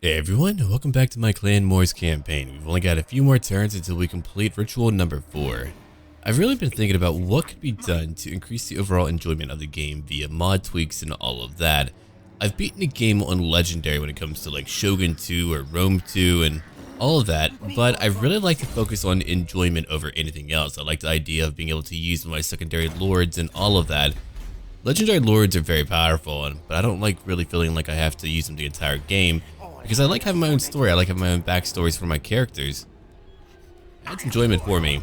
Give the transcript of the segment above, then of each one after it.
Hey everyone, welcome back to my Clan Moors campaign. We've only got a few more turns until we complete ritual number 4. I've really been thinking about what could be done to increase the overall enjoyment of the game via mod tweaks and all of that. I've beaten a game on Legendary when it comes to like Shogun 2 or Rome 2 and all of that, but I really like to focus on enjoyment over anything else. I like the idea of being able to use my secondary lords and all of that. Legendary lords are very powerful, but I don't like really feeling like I have to use them the entire game. Because I like having my own story, I like having my own backstories for my characters. That's enjoyment for me.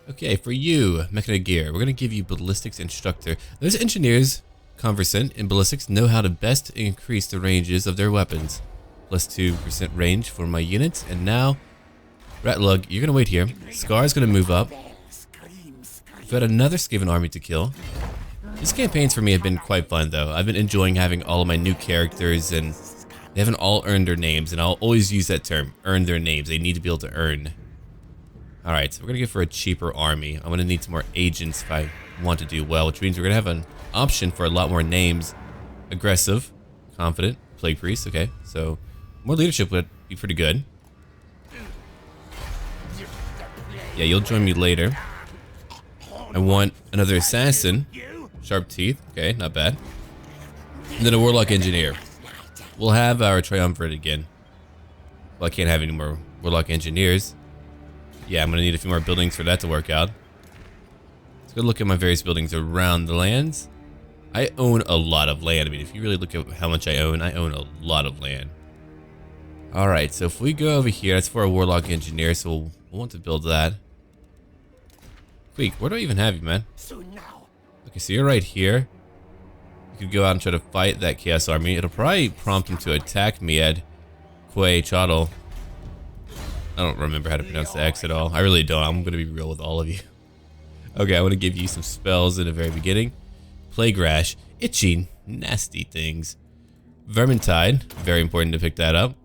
Okay, for you, Mechanic Gear, we're going to give you Ballistics Instructor. Those engineers, conversant in Ballistics, know how to best increase the ranges of their weapons. Plus 2% range for my units. And now, Ratlug, you're going to wait here. Scar's going to move up. We've got another Skaven army to kill. These campaigns for me have been quite fun though. I've been enjoying having all of my new characters and they haven't all earned their names, and I'll always use that term, earn their names. They need to be able to earn. Alright, so we're going to go for a cheaper army. I'm going to need some more agents if I want to do well, which means we're going to have an option for a lot more names. Aggressive, confident, plague priest, okay. So, more leadership would be pretty good. Yeah, you'll join me later. I want another assassin. Sharp teeth, okay, not bad. And then a Warlock Engineer. We'll have our Triumvirate again. Well, I can't have any more Warlock Engineers. Yeah, I'm going to need a few more buildings for that to work out. Let's go look at my various buildings around the lands. I own a lot of land. I mean, if you really look at how much I own a lot of land. Alright, so if we go over here, that's for a Warlock Engineer, so we'll want to build that. Queek, where do I even have you, man? Okay, so you're right here. You could go out and try to fight that Chaos Army. It'll probably prompt him to attack me at Quay Chottle. I don't remember how to pronounce the X at all. I really don't. I'm going to be real with all of you. Okay, I want to give you some spells in the very beginning. Plague Rash. Itchy, nasty things. Vermintide. Very important to pick that up.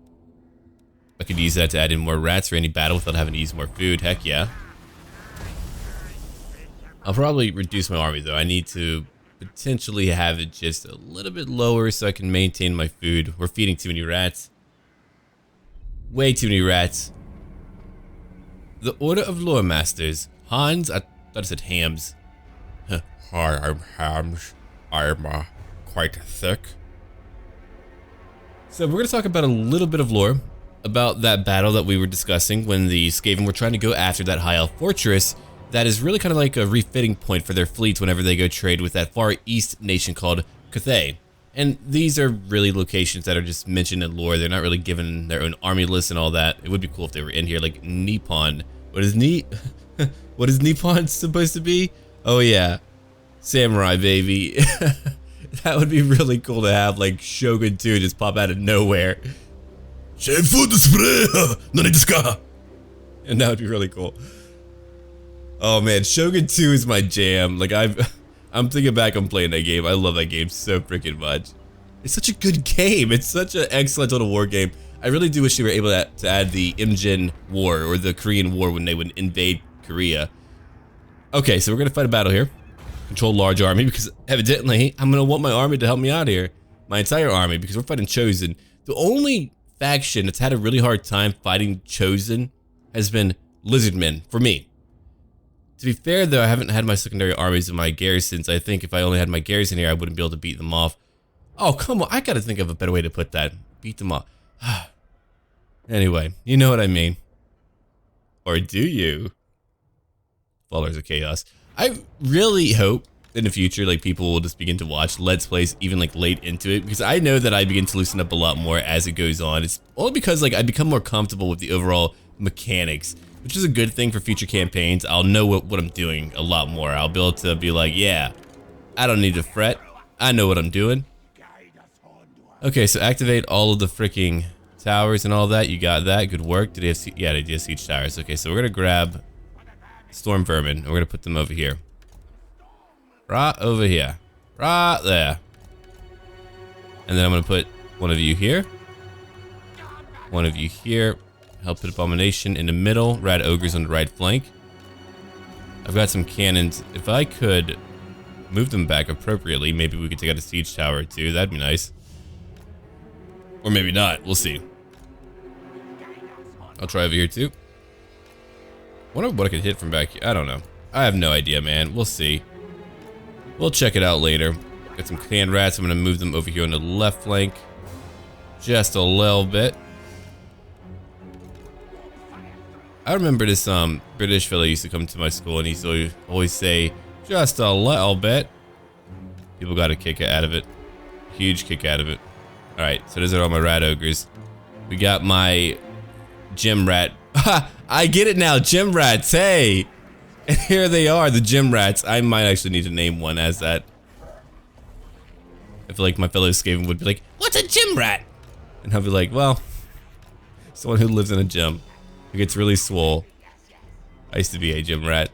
I could use that to add in more rats for any battle without having to use more food. Heck yeah. I'll probably reduce my army though. I need to potentially have it just a little bit lower so I can maintain my food. We're feeding too many rats. Way too many rats. The Order of Lore Masters. Hans, I thought it said hams. Hi, I'm hams. I'm quite thick. So we're going to talk about a little bit of lore about that battle that we were discussing when the Skaven were trying to go after that High Elf Fortress. That is really kind of like a refitting point for their fleets whenever they go trade with that far east nation called Cathay. And these are really locations that are just mentioned in lore. They're not really given their own army lists and all that. It would be cool if they were in here, like Nippon. What is what is Nippon supposed to be? Oh yeah, samurai baby. That would be really cool to have like Shogun 2 just pop out of nowhere. And that would be really cool. Oh man, Shogun 2 is my jam. Like I'm thinking back on playing that game. I love that game so freaking much. It's such a good game. It's such an excellent little war game. I really do wish they were able to add the Imjin War or the Korean War when they would invade Korea. Okay, so we're gonna fight a battle here. Control large army because evidently I'm gonna want my army to help me out here. My entire army because we're fighting Chosen. The only faction that's had a really hard time fighting Chosen has been Lizardmen for me. To be fair though, I haven't had my secondary armies in my garrisons. I think if I only had my garrison here, I wouldn't be able to beat them off. Oh, come on. I gotta think of a better way to put that. Beat them off. Anyway, you know what I mean. Or do you? Followers of Chaos. I really hope in the future, like, people will just begin to watch Let's Plays even, like, late into it. Because I know that I begin to loosen up a lot more as it goes on. It's only because, like, I become more comfortable with the overall mechanics. Which is a good thing for future campaigns. I'll know what I'm doing a lot more. I'll be able to be like, yeah, I don't need to fret. I know what I'm doing. Okay, so activate all of the freaking towers and all that. You got that. Good work. Did they have yeah, they did have siege towers. Okay, so we're going to grab Storm Vermin. And we're going to put them over here. Right over here. Right there. And then I'm going to put one of you here. One of you here. Helped Abomination in the middle, Rad Ogres on the right flank. I've got some cannons. If I could move them back appropriately, maybe we could take out a siege tower or two. That'd be nice. Or maybe not. We'll see. I'll try over here too. Wonder what I could hit from back here. I don't know. I have no idea, man. We'll see. We'll check it out later. Got some clan rats. I'm gonna move them over here on the left flank. Just a little bit. I remember this British fella used to come to my school and he used to always say, just a little bit. People got a kick out of it. Huge kick out of it. Alright, so those are all my rat ogres. We got my gym rat. Ha! I get it now, gym rats, hey! And here they are, the gym rats. I might actually need to name one as that. I feel like my fellow Skaven would be like, what's a gym rat? And I'll be like, well, someone who lives in a gym, who gets really swole. I used to be a gym rat.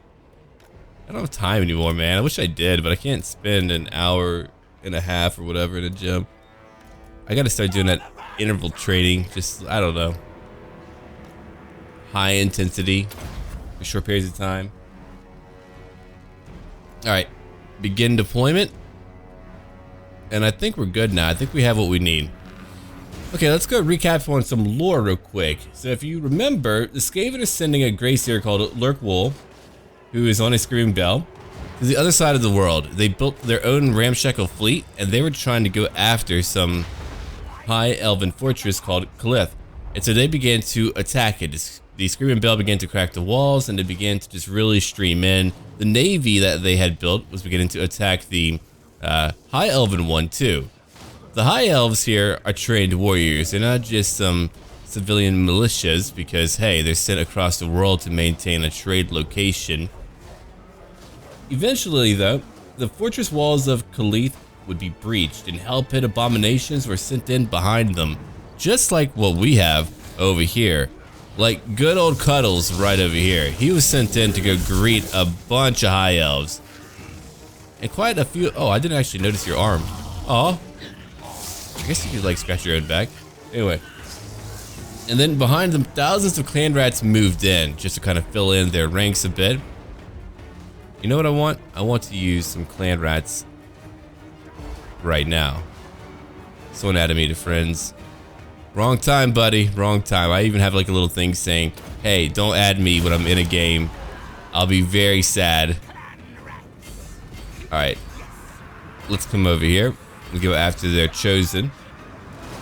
I don't have time anymore, man. I wish I did, but I can't spend an hour and a half or whatever in a gym. I gotta start doing that interval training, just, I don't know. High intensity for short periods of time. Alright, begin deployment. And I think we're good now. I think we have what we need. Okay, let's go recap on some lore real quick. So if you remember, the Skaven is sending a Gracier called Lurkwolf, who is on a Screaming Bell, to the other side of the world. They built their own ramshackle fleet, and they were trying to go after some high elven fortress called Cliff. And so they began to attack it. The Screaming Bell began to crack the walls, and they began to just really stream in. The navy that they had built was beginning to attack the high elven one too. The high elves here are trained warriors. They're not just some civilian militias because, hey, they're sent across the world to maintain a trade location. Eventually, though, the fortress walls of Khalith would be breached, and hell pit abominations were sent in behind them, just like what we have over here. Like good old Cuddles right over here. He was sent in to go greet a bunch of high elves. And quite a few. Oh, I didn't actually notice your arm. Oh, I guess you could like scratch your own back. Anyway. And then behind them, thousands of clan rats moved in just to kind of fill in their ranks a bit. You know what I want? I want to use some clan rats right now. Someone added me to friends. Wrong time, buddy. Wrong time. I even have like a little thing saying, hey, don't add me when I'm in a game. I'll be very sad. Alright. Let's come over here and go after their chosen.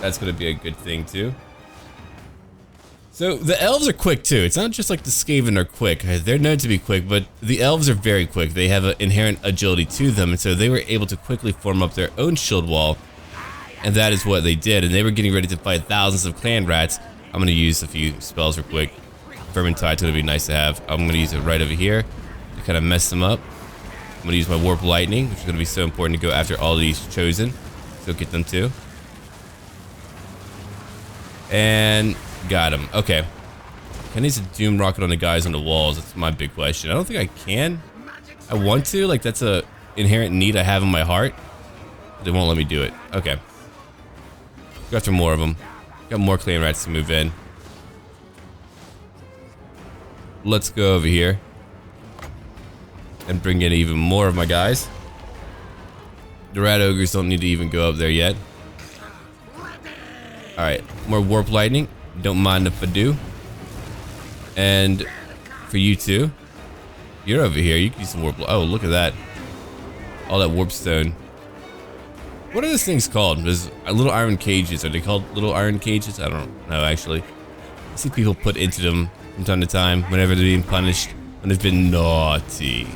That's going to be a good thing too. So the elves are quick too. It's not just like the Skaven are quick. They're known to be quick, but the elves are very quick. They have an inherent agility to them, and so they were able to quickly form up their own shield wall. And that is what they did, and they were getting ready to fight thousands of clan rats. I'm going to use a few spells real quick. Vermintide's going to be nice to have. I'm going to use it right over here to kind of mess them up. I'm going to use my Warp Lightning, which is going to be so important to go after all these chosen. So get them too. And got him. Okay. Can I use a Doom Rocket on the guys on the walls? That's my big question. I don't think I can. I want to. Like, that's a inherent need I have in my heart. But they won't let me do it. Okay. Go after more of them. Got more clan rats to move in. Let's go over here and bring in even more of my guys. The rat ogres don't need to even go up there yet. Alright, more warp lightning. Don't mind if I do. And for you two, you're over here. You can use some warp. Oh, look at that. All that warp stone. What are those things called? There's little iron cages. Are they called little iron cages? I don't know, actually. I see people put into them from time to time whenever they're being punished when they've been naughty.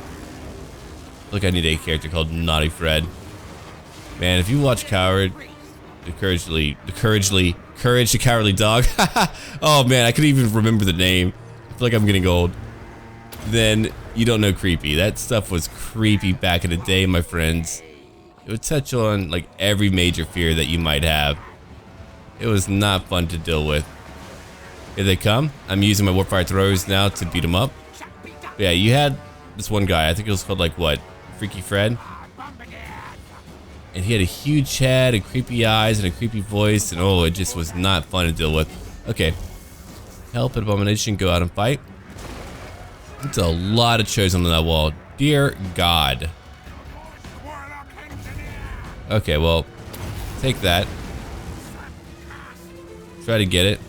Look, I need a character called Naughty Fred. Man, if you watch Coward, the Courage the Cowardly Dog. Oh man, I couldn't even remember the name. I feel like I'm getting old. Then you don't know creepy. That stuff was creepy back in the day, my friends. It would touch on like every major fear that you might have. It was not fun to deal with. Here they come. I'm using my Warpfire throwers now to beat them up. But yeah, you had this one guy. I think it was called like what? Freaky Fred? And he had a huge head and creepy eyes and a creepy voice. And oh, it just was not fun to deal with. Okay. Help and Abomination go out and fight. It's a lot of chosen on that wall. Dear God. Okay, well, take that. Try to get it.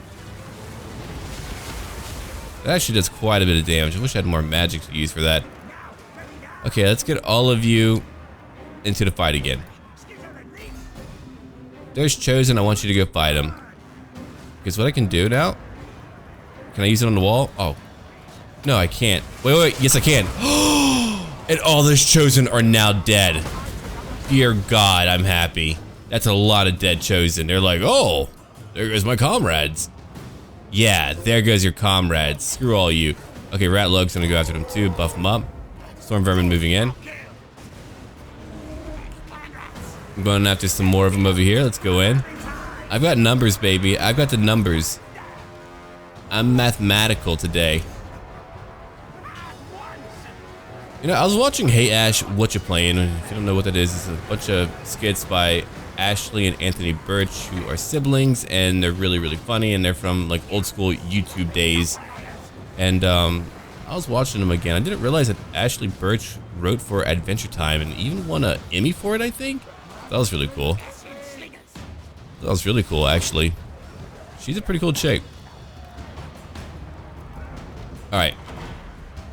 That actually does quite a bit of damage. I wish I had more magic to use for that. Okay, let's get all of you into the fight again. There's Chosen. I want you to go fight him. Because what I can do now... Can I use it on the wall? Oh. No, I can't. Wait. Yes, I can. And all those Chosen are now dead. Dear God, I'm happy. That's a lot of dead Chosen. They're like, oh, there goes my comrades. Yeah, there goes your comrades. Screw all you. Okay, Rat Lug's gonna go after them too. Buff them up. Storm Vermin moving in. I'm going after some more of them over here. Let's go in. I've got numbers, baby. I've got the numbers. I'm mathematical today. You know, I was watching Hey Ash, What You Playing? If you don't know what that is, it's a bunch of skits by Ashley and Anthony Birch, who are siblings, and they're really, really funny, and they're from like old school YouTube days. And I was watching them again. I didn't realize that Ashley Birch wrote for Adventure Time and even won an Emmy for it, I think. That was really cool. That was really cool, actually. She's a pretty cool chick. Alright.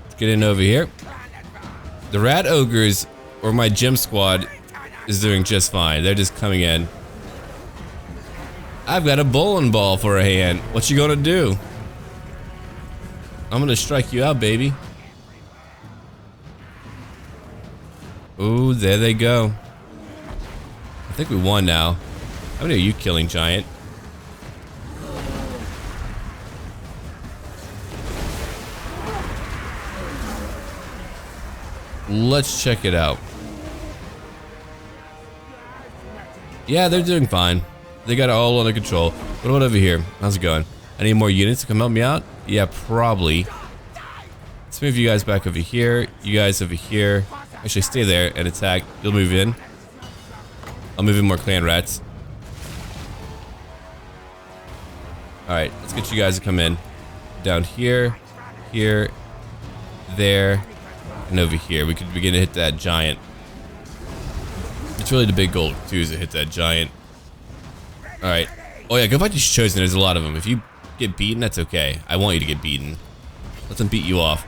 Let's get in over here. The Rat Ogres, or my gym squad, is doing just fine. They're just coming in. I've got a bowling ball for a hand. What you gonna do? I'm gonna strike you out, baby. Ooh, there they go. I think we won now. How many are you killing, Giant? Let's check it out. Yeah, they're doing fine. They got it all under control. What about over here? How's it going? I need more units to come help me out? Yeah, probably. Let's move you guys back over here. You guys over here. Actually, stay there and attack. You'll move in. I'll move in more clan rats. Alright, let's get you guys to come in. Down here, here, there, and over here. We could begin to hit that giant. It's really the big goal, too, is to hit that giant. Alright. Oh yeah, go fight these Chosen. There's a lot of them. If you get beaten, that's okay. I want you to get beaten. Let them beat you off.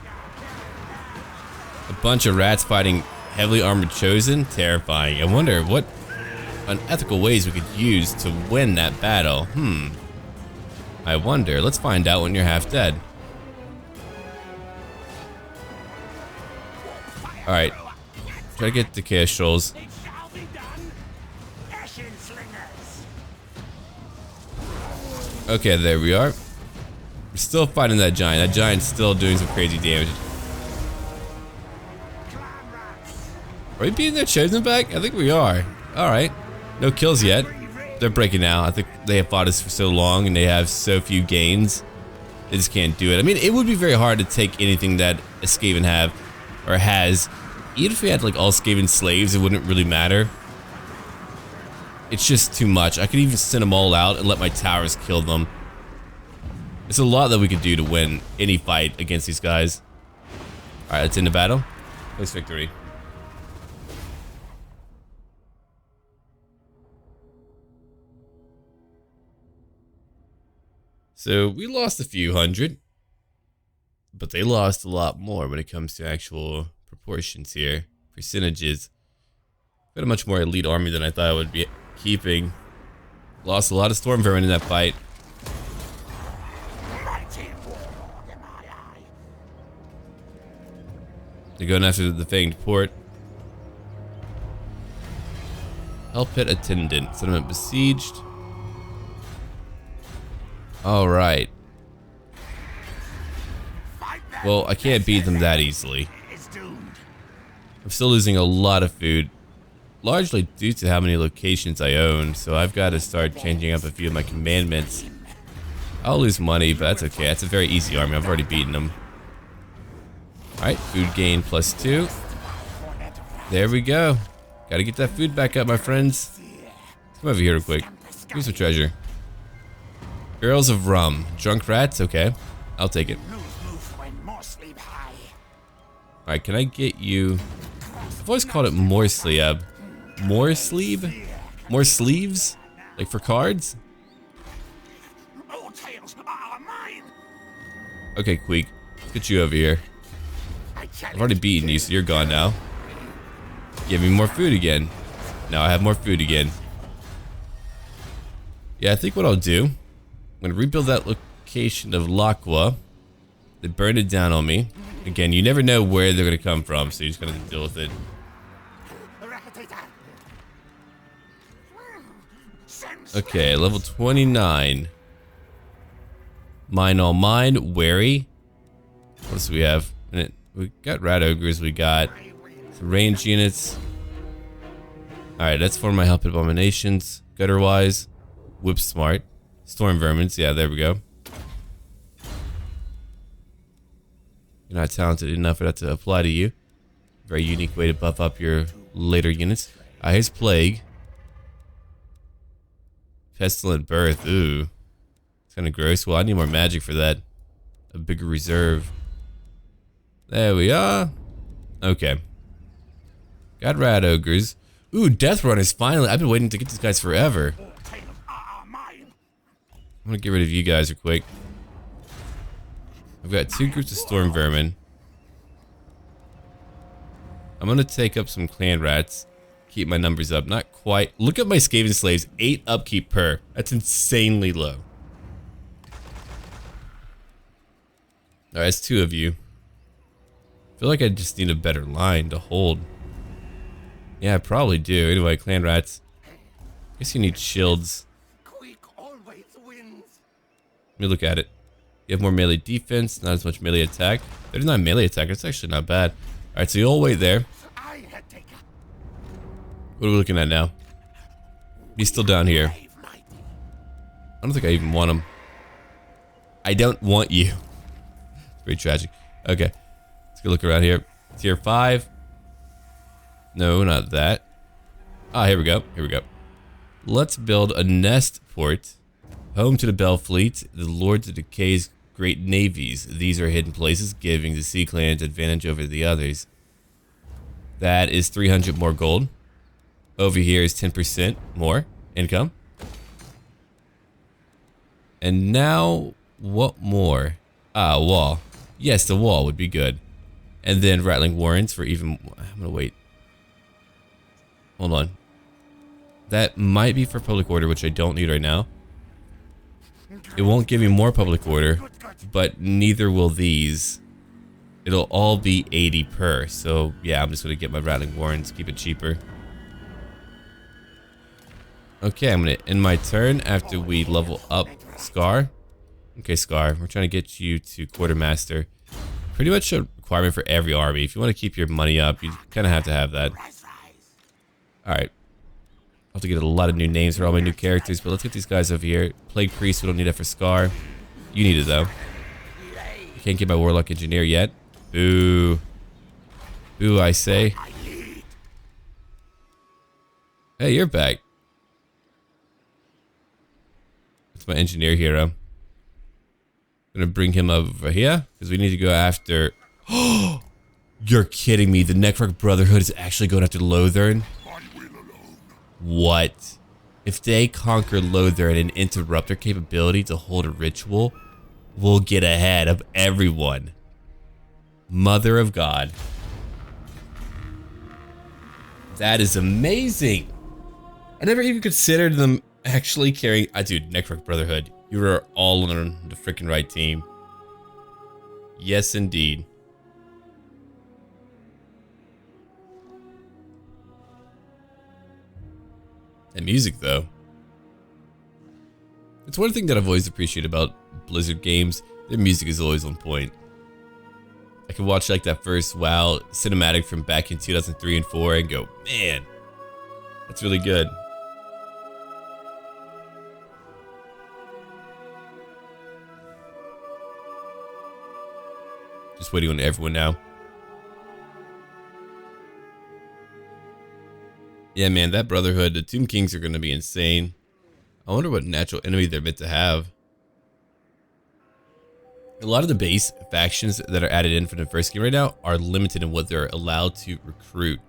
A bunch of rats fighting heavily armored Chosen? Terrifying. I wonder what unethical ways we could use to win that battle. I wonder. Let's find out when you're half dead. Alright. Try to get the Chaos Trolls. Okay, there we are. We're still fighting that giant. That giant's still doing some crazy damage. Are we beating their Chosen back? I think we are. Alright. No kills yet. They're breaking out. I think they have fought us for so long and they have so few gains. They just can't do it. I mean, it would be very hard to take anything that a Skaven have or has. Even if we had like all Skaven slaves, it wouldn't really matter. It's just too much. I could even send them all out and let my towers kill them. There's a lot that we could do to win any fight against these guys. Alright, let's end the battle. Place victory. So we lost a few hundred, but they lost a lot more when it comes to actual proportions here, percentages. Got a much more elite army than I thought I would be keeping. Lost a lot of Storm Vermin in that fight. They're going after the Fanged Port. Hell Pit Attendant, settlement besieged. Alright. Well, I can't beat them that easily. I'm still losing a lot of food. Largely due to how many locations I own, so I've got to start changing up a few of my commandments. I'll lose money, but that's okay. That's a very easy army. I've already beaten them. Alright, food gain +2. There we go. Gotta get that food back up, my friends. Come over here real quick. Here's some treasure. Barrels of rum. Drunk rats? Okay. I'll take it. Alright, can I get you... I've always called it more sleeve. More sleeve? More sleeves? Like for cards? Okay, Queek. Let's get you over here. I've already beaten you, so you're gone now. Give me more food again. Now I have more food again. Yeah, I think what I'll do, I'm gonna rebuild that location of Laqua. They burned it down on me. Again, you never know where they're gonna come from, so you just gotta deal with it. Okay, level 29. Mine all mine. Wary. What else do we have? We got rat ogres. We got some range units. Alright, that's for my help abominations. Gutter wise. Whip smart. Storm vermins. Yeah, there we go. You're not talented enough for that to apply to you. Very unique way to buff up your later units. Here's plague. Pestilent birth. Ooh. It's kind of gross. Well, I need more magic for that. A bigger reserve. There we are. Okay. Got rat ogres. Ooh, death runners. Finally. I've been waiting to get these guys forever. I'm gonna get rid of you guys real quick. I've got 2 groups of storm vermin. I'm gonna take up some clan rats. Keep my numbers up. Not quite. Look at my Skaven slaves. 8 upkeep per. That's insanely low. Alright, that's 2 of you. I feel like I just need a better line to hold. Yeah, I probably do. Anyway, clan rats. Guess you need shields. Let me look at it. You have more melee defense, not as much melee attack. 39 melee attack, that's actually not bad. Alright, so you all wait there. What are we looking at now? He's still down here. I don't think I even want him. I don't want you. It's very tragic. Okay, let's go look around here. Tier 5. No, not that. Ah, here we go. Here we go. Let's build a nest port. Home to the Bell Fleet, the Lords of Decay's great navies. These are hidden places, giving the Sea Clans advantage over the others. That is 300 more gold. Over here is 10% more income. And now, what more? Ah, a wall. Yes, the wall would be good. And then rattling warrants for even... I'm gonna wait. Hold on. That might be for public order, which I don't need right now. It won't give me more public order, but neither will these. It'll all be 80 per. So yeah, I'm just gonna get my rattling warrants, keep it cheaper. Okay, I'm gonna end my turn after we level up Scar. Okay, Scar, we're trying to get you to quartermaster. Pretty much a requirement for every army. If you want to keep your money up, you kind of have to have that. All right. I'll have to get a lot of new names for all my new characters, but let's get these guys over here. Plague Priest, we don't need that for Scar. You need it though. I can't get my Warlock Engineer yet. Boo. Boo, I say. Hey, you're back. That's my Engineer hero. I'm gonna bring him over here, because we need to go after... Oh! You're kidding me. The Necroc Brotherhood is actually going after Lothern? What? If they conquer Lothern and interrupt their capability to hold a ritual, we'll get ahead of everyone. Mother of God. That is amazing. I never even considered them actually carrying... Dude, Necroc Brotherhood. You are all on the freaking right team. Yes, indeed. And music, though. It's one thing that I've always appreciated about Blizzard games. Their music is always on point. I can watch like that first WoW cinematic from back in 2003 and 4 and go, man, that's really good. Just waiting on everyone now. Yeah, man, that Brotherhood, the Tomb Kings are going to be insane. I wonder what natural enemy they're meant to have. A lot of the base factions that are added in for the first game right now are limited in what they're allowed to recruit.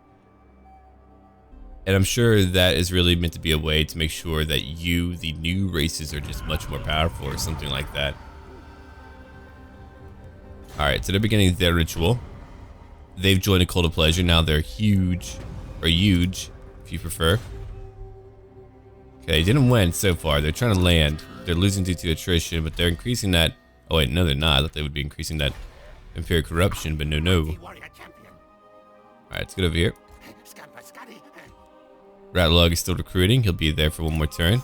And I'm sure that is really meant to be a way to make sure that you, the new races, are just much more powerful or something like that. Alright, so they're beginning their ritual. They've joined a cult of pleasure. Now they're huge. Or huge, if you prefer. Okay, didn't win so far. They're trying to land. They're losing due to attrition, but they're increasing that. Oh wait, no they're not. I thought they would be increasing that imperial corruption, but no. Alright, let's get over here. Ratlog is still recruiting. He'll be there for one more turn.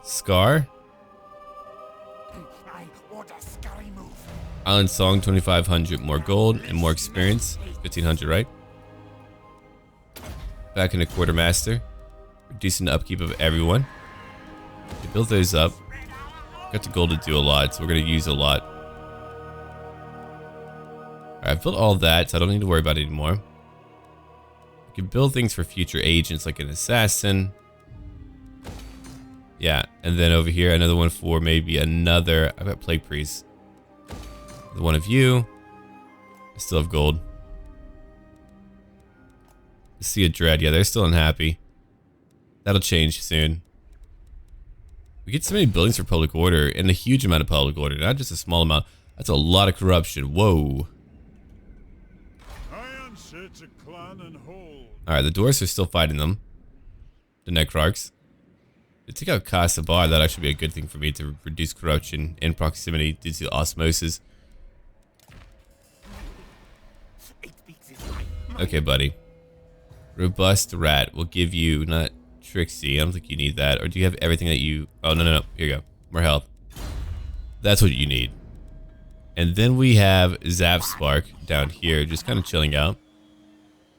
Scar. Island Song, 2,500 more gold and more experience. 1,500, right? Back into Quartermaster. Reducing the upkeep of everyone. To build those up. Got the gold to do a lot, so we're going to use a lot. Alright, I've built all that, so I don't need to worry about it anymore. We can build things for future agents, like an assassin. Yeah, and then over here, another one for maybe another. I've got Plague Priest. The one of you. I still have gold. Sea of Dread. Yeah, they're still unhappy. That'll change soon. We get so many buildings for public order and a huge amount of public order, not just a small amount. That's a lot of corruption. Whoa. Alright, the dwarves are still fighting them. The Necrarchs. To take out Kasabar, that'd actually be a good thing for me to reduce corruption in proximity due to osmosis. Okay, buddy. Robust Rat will give you, not Trixie, I don't think you need that. Or do you have everything that you... Oh, no. Here you go. More health. That's what you need. And then we have Zap Spark down here, just kind of chilling out.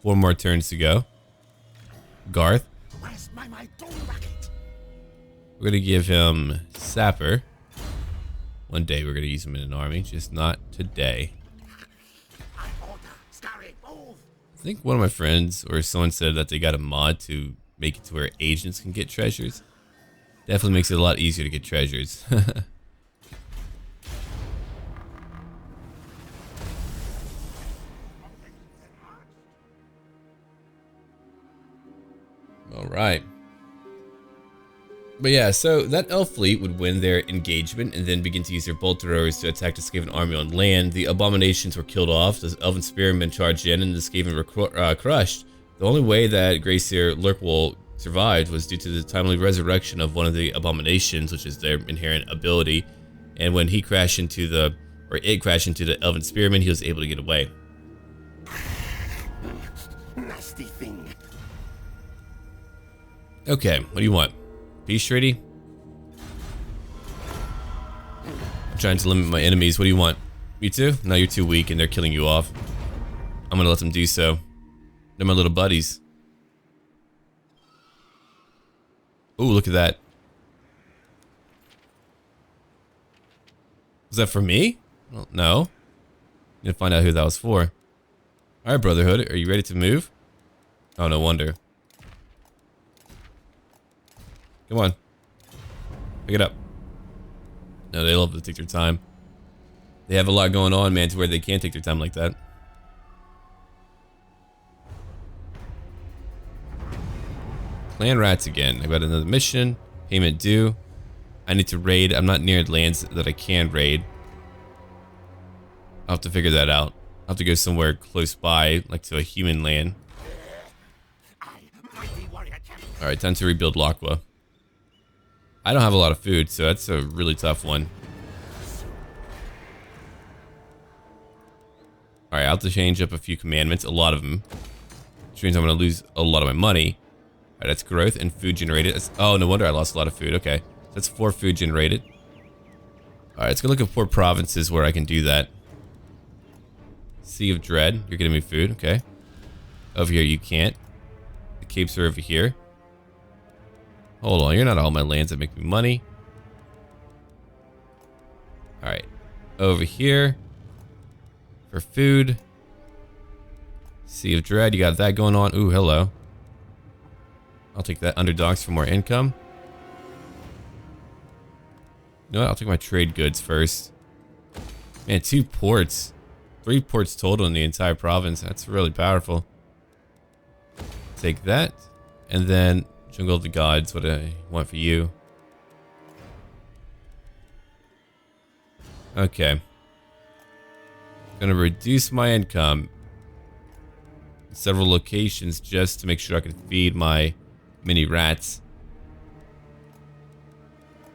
4 more turns to go. Garth. We're going to give him Sapper. One day we're going to use him in an army, just not today. I think one of my friends or someone said that they got a mod to make it to where agents can get treasures. Definitely makes it a lot easier to get treasures. Alright. But yeah, so that elf fleet would win their engagement and then begin to use their bolt throwers to attack the Skaven army on land. The abominations were killed off, the elven spearmen charged in, and the Skaven were crushed. The only way that Grayseer Lurkwall survived was due to the timely resurrection of one of the abominations, which is their inherent ability. And when he crashed into the, or it crashed into the elven spearmen, he was able to get away. Nasty thing. Okay, what do you want? Peace treaty? I'm trying to limit my enemies. What do you want? Me too? No, you're too weak and they're killing you off. I'm gonna let them do so. They're my little buddies. Ooh, look at that. Was that for me? Well, no. Need to find out who that was for. Alright, Brotherhood, are you ready to move? Oh, no wonder. Come on. Pick it up. No, they love to take their time. They have a lot going on, man, to where they can't take their time like that. Clan rats again. I got another mission. Payment due. I need to raid. I'm not near lands that I can raid. I'll have to figure that out. I'll have to go somewhere close by, like to a human land. Alright, time to rebuild Laqua. I don't have a lot of food, so that's a really tough one. Alright, I'll have to change up a few commandments, a lot of them. Which means I'm going to lose a lot of my money. Alright, that's growth and food generated. Oh, no wonder I lost a lot of food. Okay, that's 4 food generated. Alright, let's go look at 4 provinces where I can do that. Sea of Dread, you're getting me food, okay. Over here you can't. The capes are over here. Hold on, you're not all my lands that make me money. Alright. Over here. For food. Sea of Dread, you got that going on. Ooh, hello. I'll take that. Underdogs for more income. You know what? I'll take my trade goods first. Man, 2 ports. 3 ports total in the entire province. That's really powerful. Take that. And then Jungle of the Gods, what I want for you. Okay. Gonna reduce my income in several locations just to make sure I can feed my mini rats.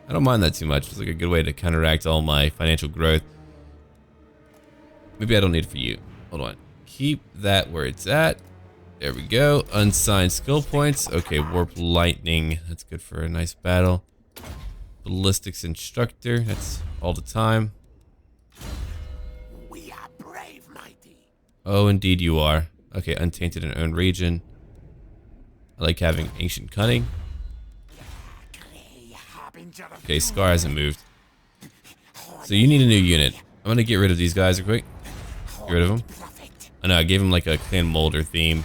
I don't mind that too much. It's like a good way to counteract all my financial growth. Maybe I don't need it for you. Hold on. Keep that where it's at. There we go. Unsigned skill points. Okay, warp lightning. That's good for a nice battle. Ballistics instructor. That's all the time. We are brave, mighty. Oh, indeed you are. Okay, untainted in own region. I like having ancient cunning. Okay, Scar hasn't moved. So you need a new unit. I'm gonna get rid of these guys real quick. Get rid of them. I know, I gave them like a Clan Molder theme.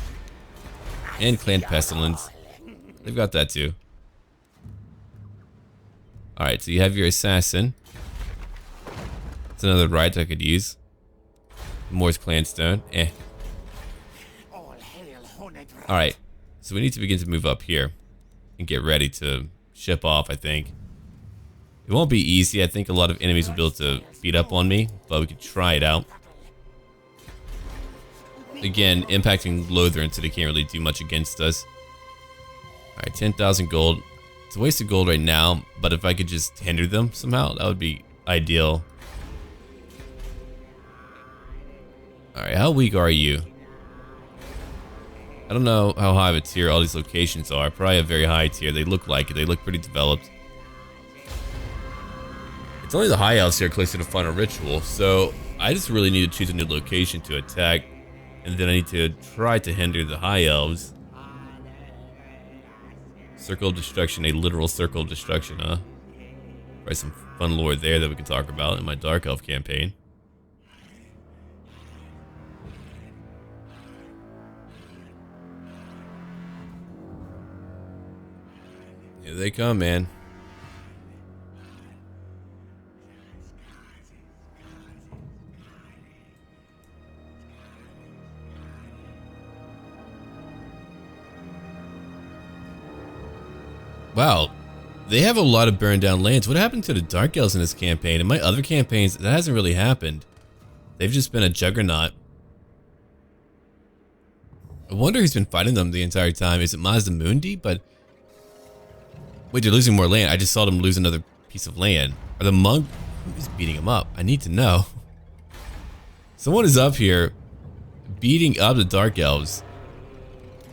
And Clan Pestilence. They've got that too. Alright, so you have your Assassin. It's another right I could use. Moore's Clanstone. Eh. Alright, so we need to begin to move up here. And get ready to ship off, I think. It won't be easy. I think a lot of enemies will be able to beat up on me, but we could try it out. Again, impacting Lothern, so they can't really do much against us. Alright, 10,000 gold. It's a waste of gold right now, but if I could just hinder them somehow, that would be ideal. Alright, how weak are you? I don't know how high of a tier all these locations are. Probably a very high tier. They look like it. They look pretty developed. It's only the high elves here closer to Final Ritual, so I just really need to choose a new location to attack, and then I need to try to hinder the high elves. Circle of Destruction, a literal circle of destruction, huh? Probably some fun lore there that we can talk about in my Dark Elf campaign. Here they come, man. Wow, they have a lot of burned down lands. What happened to the Dark Elves in this campaign? In my other campaigns, that hasn't really happened. They've just been a juggernaut. I wonder who's been fighting them the entire time. Is it Mazdamundi? But wait, they're losing more land. I just saw them lose another piece of land. Are the monk? Who's beating them up? I need to know. Someone is up here beating up the Dark Elves.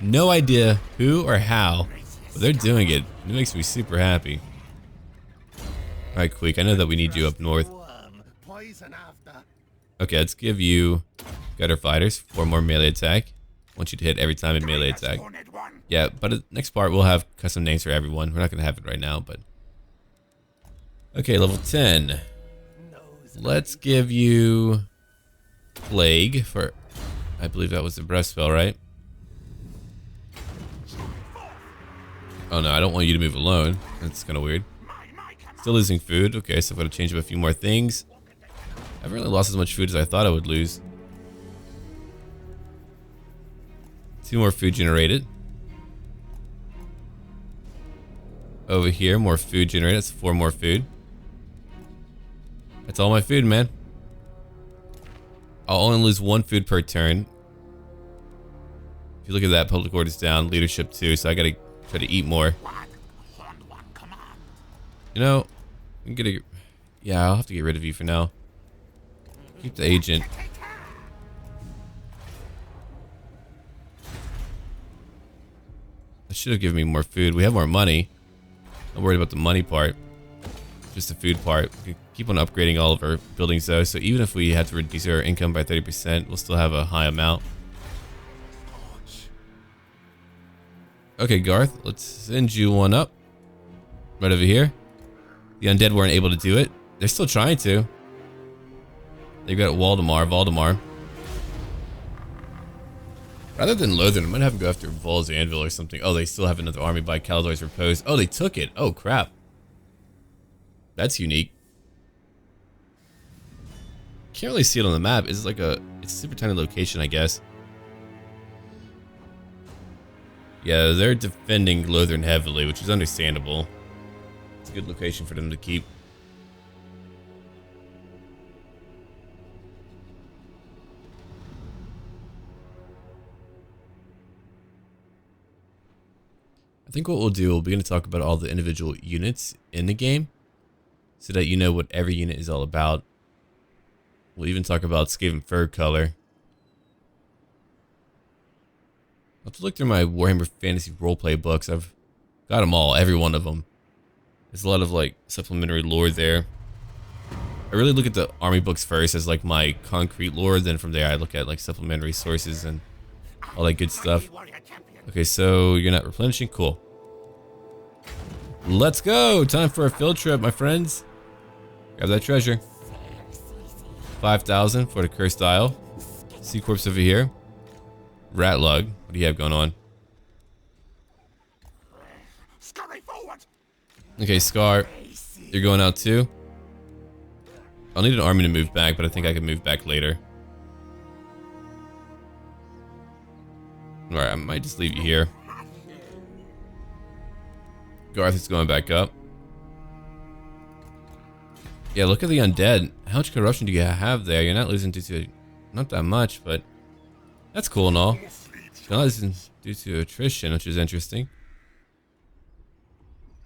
No idea who or how, but they're doing it. It makes me super happy. Alright, Queek, I know that we need you up north. Okay, let's give you Gutter Fighters, 4 more melee attack. I want you to hit every time in melee attack. Yeah, but next part we'll have custom names for everyone. We're not going to have it right now, but... Okay, level 10. Let's give you Plague for... I believe that was the breath spell, right? Oh no, I don't want you to move alone. That's kind of weird. Still losing food. Okay, so I've got to change up a few more things. I haven't really lost as much food as I thought I would lose. 2 more food generated. Over here, more food generated. That's 4 more food. That's all my food, man. I'll only lose 1 food per turn. If you look at that, public order's down, leadership 2, so I gotta try to eat more. You know, I'm gonna... Yeah, I'll have to get rid of you for now. Keep the agent. That should have given me more food. We have more money. Not worried about the money part. Just the food part. We can keep on upgrading all of our buildings though, so even if we had to reduce our income by 30%, we'll still have a high amount. Okay, Garth, let's send you one up. Right over here. The undead weren't able to do it. They're still trying to. They've got Valdemar. Rather than Lothern, I might have them go after Vol's Anvil or something. Oh, they still have another army by Caldor's Repose. Oh, they took it. Oh, crap. That's unique. Can't really see it on the map. It's like it's a super tiny location, I guess. Yeah, they're defending Lothern heavily, which is understandable. It's a good location for them to keep. I think what we'll do, we'll begin to talk about all the individual units in the game so that you know what every unit is all about. We'll even talk about Skaven fur color. I'll have to look through my Warhammer Fantasy roleplay books. I've got them all, every one of them. There's a lot of like supplementary lore there. I really look at the army books first as like my concrete lore, then from there I look at like supplementary sources and all that good stuff. Okay, so you're not replenishing? Cool. Let's go! Time for a field trip, my friends. Grab that treasure. 5,000 for the Cursed Isle. Sea Corpse over here. Rat Lug. What do you have going on? Okay, Scar. You're going out too? I'll need an army to move back, but I think I can move back later. Alright, I might just leave you here. Garth is going back up. Yeah, look at the undead. How much corruption do you have there? You're not losing due to... not that much, but... that's cool and all. You're not losing due to attrition, which is interesting.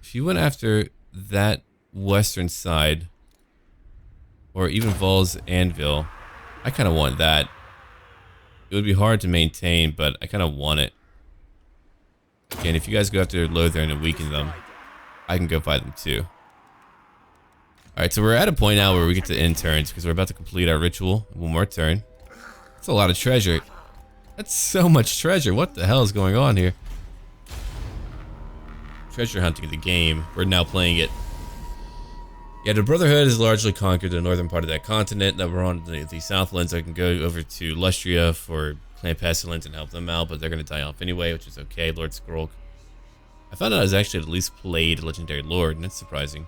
If you went after that western side... or even Vol's Anvil, I kind of want that. It would be hard to maintain, but I kind of want it. Again, if you guys go after Lothern and weaken them, I can go fight them too. Alright, so we're at a point now where we get to end turns because we're about to complete our ritual. One more turn. That's a lot of treasure. That's so much treasure. What the hell is going on here? Treasure hunting the game. We're now playing it. Yeah, the Brotherhood has largely conquered the northern part of that continent. Now we're on the Southlands. I can go over to Lustria for Clan Pestilence and help them out, but they're going to die off anyway, which is okay. Lord Skrulk. I found out I was actually at least played Legendary Lord, and that's surprising.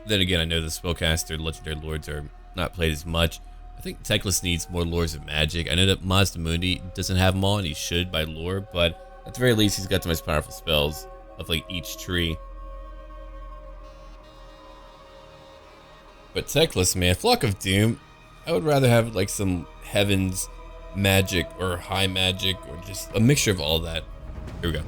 Then again, I know the Spellcaster Legendary Lords are not played as much. I think Teclis needs more Lords of Magic. I know that Mazdamundi doesn't have them all, and he should by lore, but at the very least, he's got the most powerful spells of like each tree. But Teclis, man, Flock of Doom, I would rather have like some Heavens magic or high magic or just a mixture of all that. Here we go.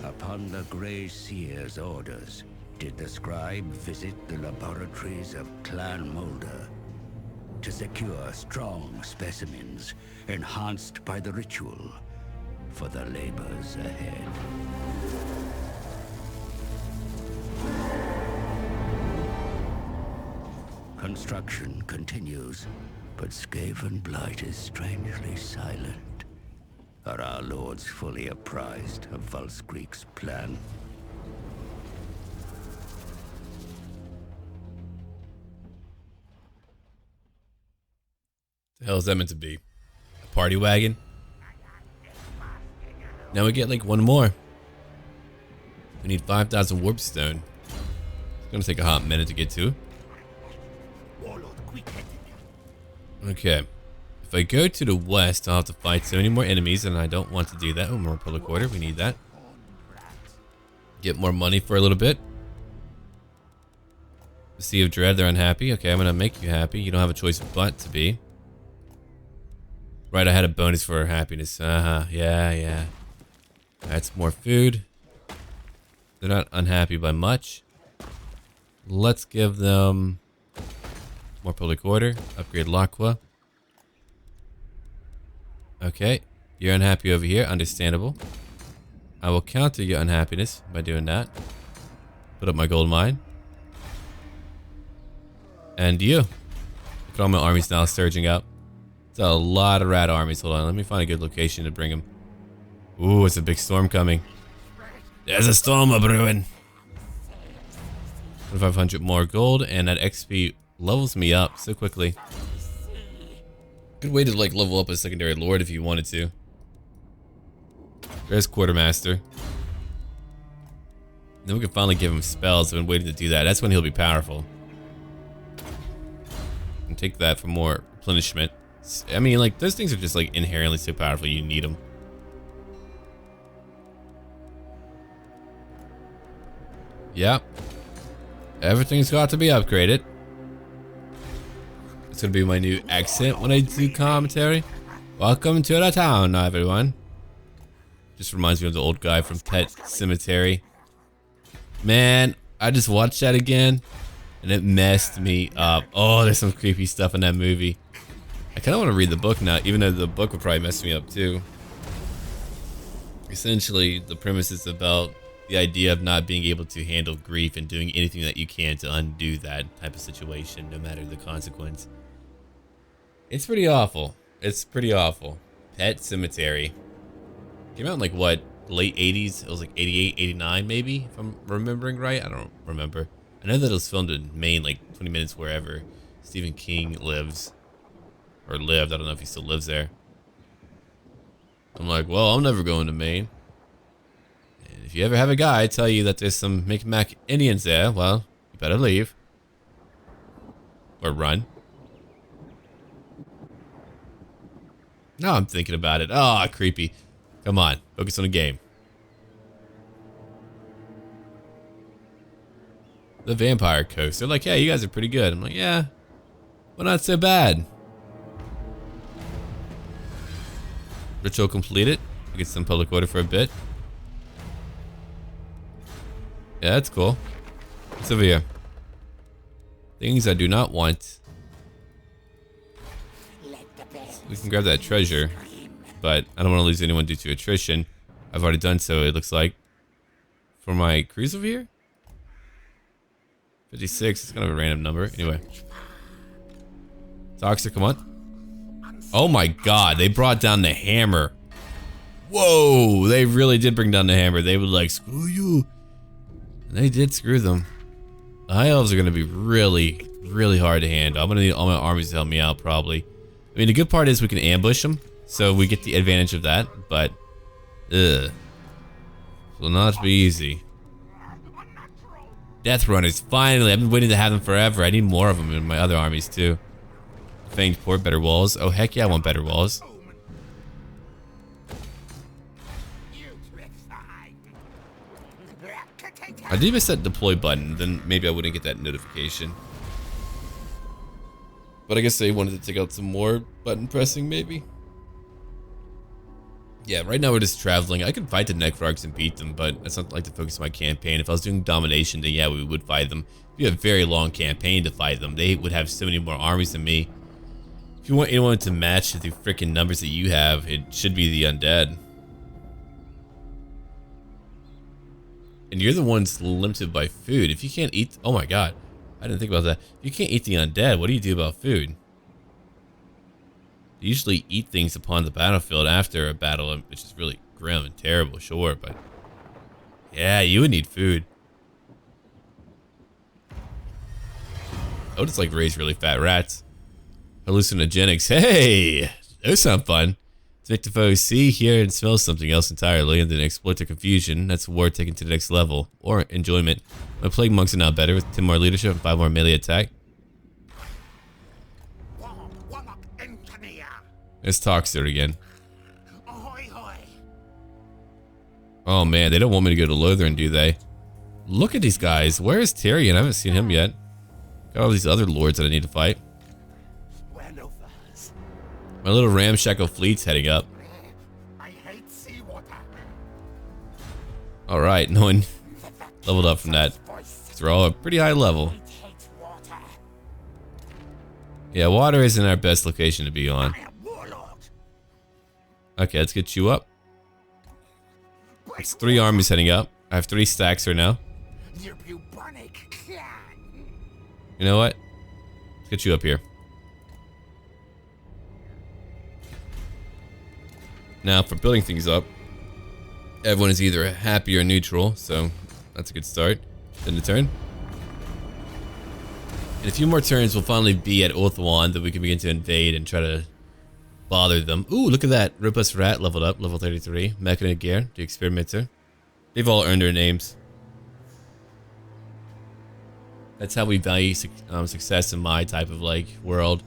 Upon the Grey Seer's orders, did the scribe visit the laboratories of Clan Moulder to secure strong specimens enhanced by the ritual for the labors ahead. Construction continues, but Skaven Blight is strangely silent. Are our lords fully apprised of Valskreek's plan? The hell is that meant to be? A party wagon? Now we get like one more. We need 5,000 warpstone. It's gonna take a hot minute to get to. Okay. If I go to the west, I'll have to fight so many more enemies, and I don't want to do that. Oh, more public order. We need that. Get more money for a little bit. The Sea of Dread, they're unhappy. Okay, I'm gonna make you happy. You don't have a choice but to be. Right, I had a bonus for happiness. Yeah. That's more food. They're not unhappy by much. Let's give them more public order. Upgrade L'Aqua. Okay, you're unhappy over here. Understandable. I will counter your unhappiness by doing that. Put up my gold mine. And you. Look at all my armies now surging up. It's a lot of rat armies. Hold on, let me find a good location to bring them. Ooh, it's a big storm coming. There's a storm a-brewing. 500 more gold, and that XP levels me up so quickly. Good way to like level up a secondary lord if you wanted to. There's Quartermaster. Then we can finally give him spells. I've been waiting to do that. That's when he'll be powerful. And take that for more replenishment. I mean, like, those things are just like inherently so powerful, you need them. Yep. Everything's got to be upgraded. It's gonna be my new accent when I do commentary. Welcome to the town, everyone. Just reminds me of the old guy from Pet Cemetery. Man, I just watched that again, and it messed me up. Oh, there's some creepy stuff in that movie. I kind of want to read the book now, even though the book would probably mess me up too. Essentially, the premise is about the idea of not being able to handle grief and doing anything that you can to undo that type of situation, no matter the consequence. It's pretty awful. It's pretty awful. Pet Cemetery. Came out in like what, late 80s? It was like 88, 89 maybe, if I'm remembering right. I don't remember. I know that it was filmed in Maine, like 20 minutes wherever Stephen King lives. Or lived. I don't know if he still lives there. I'm like, well, I'm never going to Maine. And if you ever have a guy tell you that there's some Micmac Indians there, well, you better leave. Or run. Now I'm thinking about it. Oh, creepy. Come on, focus on the game. The Vampire Coast. They're like, yeah, you guys are pretty good. I'm like, yeah, well, not so bad. Ritual completed. We get some public order for a bit. Yeah, that's cool. What's over here? Things I do not want. We can grab that treasure, but I don't want to lose anyone due to attrition. I've already done so, it looks like. For my cruise over here? 56, it's kind of a random number. Anyway. Toxic, come on. Oh my god, they brought down the hammer. Whoa, they really did bring down the hammer. They would like, screw you. And they did screw them. The high elves are going to be really, really hard to handle. I'm going to need all my armies to help me out, probably. I mean, the good part is we can ambush them, so we get the advantage of that, but, will not be easy. Death Runners, finally. I've been waiting to have them forever. I need more of them in my other armies, too. Fanged Port, better walls. Oh, heck yeah, I want better walls. I did miss that deploy button, then maybe I wouldn't get that notification. But I guess they wanted to take out some more button pressing, maybe? Yeah, right now we're just traveling. I could fight the Necroarchs and beat them, but that's not like the focus of my campaign. If I was doing domination, then yeah, we would fight them. It'd be a very long campaign to fight them. They would have so many more armies than me. If you want anyone to match the freaking numbers that you have, it should be the undead. And you're the ones limited by food. If you can't eat... Oh my god. I didn't think about that. If you can't eat the undead, what do you do about food? They usually eat things upon the battlefield after a battle, which is really grim and terrible, sure, but... yeah, you would need food. I would just like raise really fat rats. Hallucinogenics. Hey! Those sound fun. To make the foes see, hear, and smell something else entirely, and then exploit their confusion. That's war taken to the next level. Or enjoyment. My plague monks are now better with 10 more leadership and 5 more melee attack. Warlock Engineer. There's Toxter again. Ahoy, hoy. Oh man, they don't want me to go to Lothern, do they? Look at these guys. Where is Tyrion? I haven't seen him yet. Got all these other lords that I need to fight. My little ramshackle fleet's heading up. I hate seawater. Alright, no one leveled up from that. They're all a pretty high level. Yeah, water isn't our best location to be on. Okay, let's get you up. It's 3 armies heading up. I have 3 stacks right now. You know what? Let's get you up here. Now, for building things up, everyone is either happy or neutral, so that's a good start. End of turn. In a few more turns, we'll finally be at Ulthuan, that we can begin to invade and try to bother them. Ooh, look at that. Robust Rat leveled up, level 33. Mechanic Gear, the Experimenter. They've all earned their names. That's how we value success in my type of, like, world.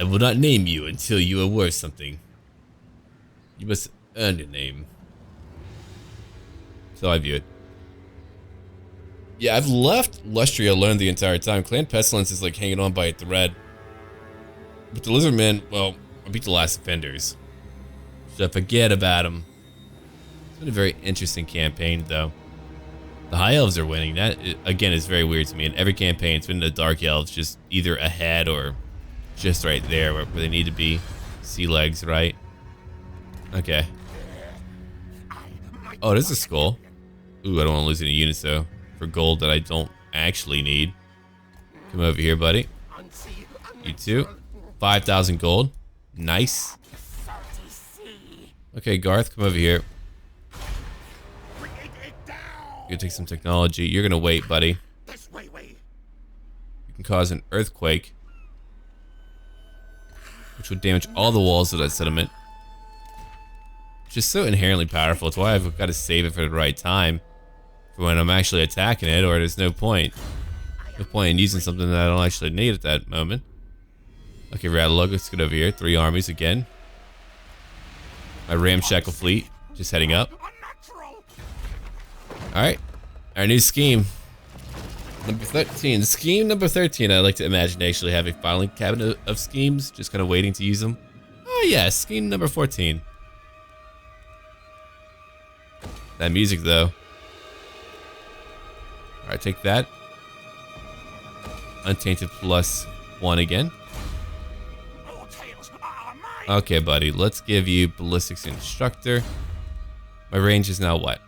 I will not name you until you are worth something. You must earn your name. So I view it. Yeah, I've left Lustria alone the entire time. Clan Pestilence is like hanging on by a thread. But the Lizardmen, well, I beat the last offenders. So forget about them. It's been a very interesting campaign, though. The High Elves are winning. That, again, is very weird to me. In every campaign, it's been the Dark Elves just either ahead or just right there where they need to be. Sea legs, right? Okay. Oh, there's a skull. Ooh, I don't want to lose any units, though, for gold that I don't actually need. Come over here, buddy. You too. 5,000 gold. Nice. Okay, Garth, come over here. You're gonna take some technology. You're gonna wait, buddy. You can cause an earthquake, which would damage all the walls of that settlement. Which is so inherently powerful. It's why I've got to save it for the right time. For when I'm actually attacking it, or there's no point. No point in using something that I don't actually need at that moment. Okay, Radalog, let's get over here. 3 armies again. My ramshackle fleet, just heading up. Alright, our new scheme. Number 13. Scheme number 13, I like to imagine actually have a filing cabinet of schemes, just kind of waiting to use them. Oh yeah, scheme number 14. That music though. Alright, take that. Untainted +1 again. Okay, buddy, let's give you Ballistics Instructor. My range is now what?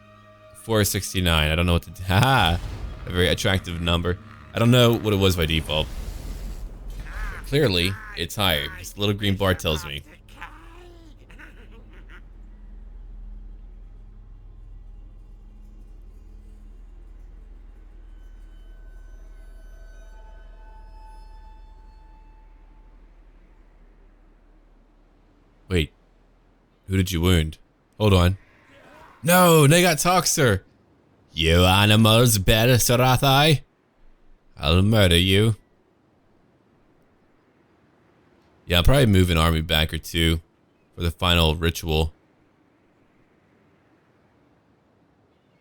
469. I don't know what to do. Haha! A very attractive number. I don't know what it was by default. Clearly, it's higher. This little green bar tells me. Wait, who did you wound? Hold on. No, they got Toxer. You animals better, Sarathai. I'll murder you. Yeah, I'll probably move an army back or two for the final ritual.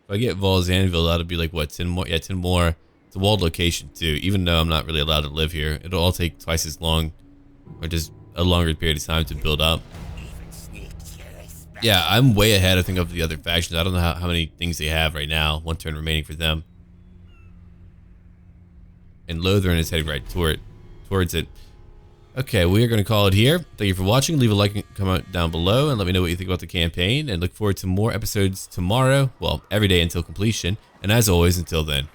If I get Vol's Anvil, that'll be like what, 10 more? Yeah, 10 more. It's a walled location too, even though I'm not really allowed to live here. It'll all take twice as long, or just a longer period of time to build up. Yeah, I'm way ahead, I think, of the other factions. I don't know how many things they have right now. 1 turn remaining for them. And Lothran is heading right towards it. Okay, we are going to call it here. Thank you for watching. Leave a like and comment down below and let me know what you think about the campaign. And look forward to more episodes tomorrow. Well, every day until completion. And as always, until then.